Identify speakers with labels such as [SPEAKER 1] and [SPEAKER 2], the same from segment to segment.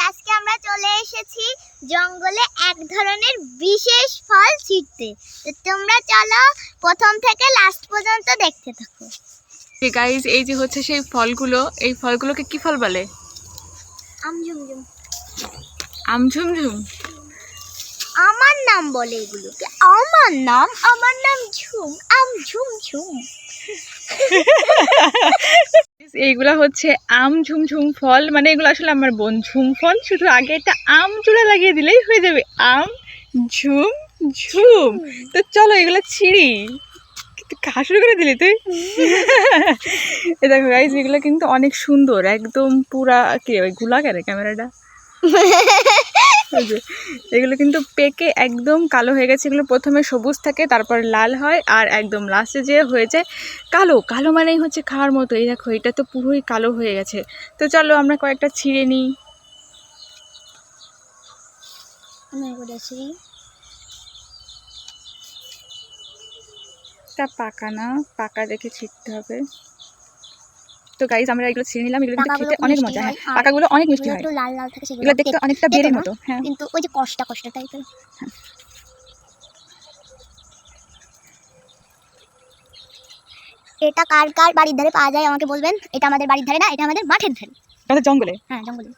[SPEAKER 1] আজকে আমরা চলে এসেছি জঙ্গলে এক ধরনের বিশেষ ফল ছিঁড়তে। তো তোমরা চলো প্রথম থেকে লাস্ট পর্যন্ত দেখতে থাকো।
[SPEAKER 2] গাইস, এই যে হচ্ছে সেই ফলগুলো, এই ফলগুলোকে কি ফল বলে?
[SPEAKER 1] আমঝুমঝুম।
[SPEAKER 2] আমঝুমঝুম?
[SPEAKER 1] আমার নাম বলে এগুলোকে। আমার নাম ঝুম, আমঝুমঝুম।
[SPEAKER 2] এইগুলা হচ্ছে আমঝুমঝুম ফল, মানে এগুলো আসলে আমার বোন ঝুম ফল, শুধু আগে একটা আম চূড়া লাগিয়ে দিলেই হয়ে যাবে আম ঝুম ঝুম। তো চলো এগুলো ছিঁড়ি। খাওয়া শুরু করে দিলি তুই? এ দেখো গাইস, এগুলো কিন্তু অনেক সুন্দর, একদম পুরা কি ওই গুলা কেন ক্যামেরাটা। এগুলো কিন্তু পেকে একদম কালো হয়ে গেছে। এগুলো প্রথমে সবুজ থাকে, তারপর লাল হয়, আর একদম লাস্টে যে হয়ে যায় কালো। কালো মানেই হচ্ছে খাওয়ার মতো। এই দেখো, এটা তো পুরোই কালো হয়ে গেছে। তো চলো আমরা কয়েকটা ছিঁড়ে নিই। তা পাকা না, পাকা দেখে ছিঁড়তে হবে। তো গাইস, আমরা এগুলো ছিঁড়ে নিলাম। এগুলো কিন্তু খেতে অনেক মজা। হ্যাঁ, পাকাগুলো অনেক মিষ্টি হয়।
[SPEAKER 1] লাল লাল থাকে,
[SPEAKER 2] এগুলো দেখতে অনেকটা বেরের মতো। হ্যাঁ,
[SPEAKER 1] কিন্তু ওই যে কষ্টা টাইপের। এটা কার কার বাড়ির ধারে পাওয়া যায় আমাকে বলবেন। এটা আমাদের বাড়ির ধারে না, এটা আমাদের মাঠের ধারে।
[SPEAKER 2] এটা জঙ্গলে।
[SPEAKER 1] হ্যাঁ, জঙ্গলে।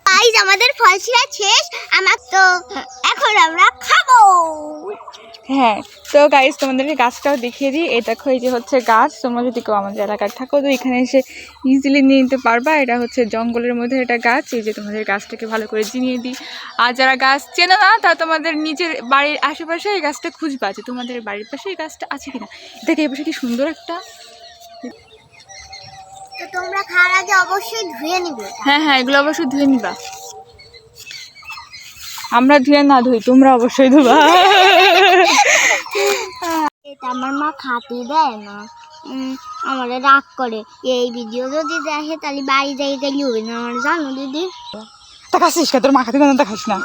[SPEAKER 1] গাইস, আমাদের ফল ছিঁড়া শেষ। আমার তো এখন আমরা খাবো।
[SPEAKER 2] হ্যাঁ, তো গাইস তোমাদেরকে গাছটাও দেখিয়ে দিই। এই দেখো, এই যে হচ্ছে গাছ। তোমরা যদি কেউ আমাদের এলাকায় থাকো তো এখানে এসে ইজিলি নিয়ে নিতে পারবা। এটা হচ্ছে জঙ্গলের মধ্যে এটা গাছ। এই যে তোমাদের গাছটাকে ভালো করে চিনিয়ে দিই। আর যারা গাছ চেনো না, তা তোমাদের নিজের বাড়ির আশেপাশে এই গাছটা খুঁজবা যে তোমাদের বাড়ির পাশে এই গাছটা আছে কিনা। দেখে এই পাশে কি সুন্দর একটা।
[SPEAKER 1] তো তোমরা খাওয়ার আগে অবশ্যই ধুয়ে নিবে।
[SPEAKER 2] হ্যাঁ হ্যাঁ, এগুলো অবশ্যই ধুয়ে নিবা। আমরা ধুয়ে না ধুই, তোমরা অবশ্যই ধুবা।
[SPEAKER 1] এটা আমার মা খাতে দেয় না, আমাদের রাগ করে। এই ভিডিও যদি দেখে তাহলে বাড়ি যাই গেলে হবে না, আমার জানো দিদি।
[SPEAKER 2] তা খাসিস কে? তোর মা খাতে না খাস না।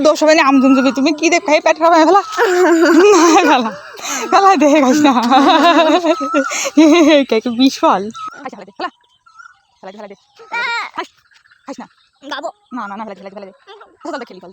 [SPEAKER 2] দোষ হবে না। আমঝুমঝুমি তুমি কি দেখ খাই পেট খাবে ফেলা ফেলা দেখে খাস না। বিষ ফল খাস না।
[SPEAKER 1] গাবো
[SPEAKER 2] না না না, ফেলা ফেলা ফেলা দে। খেলি ফল।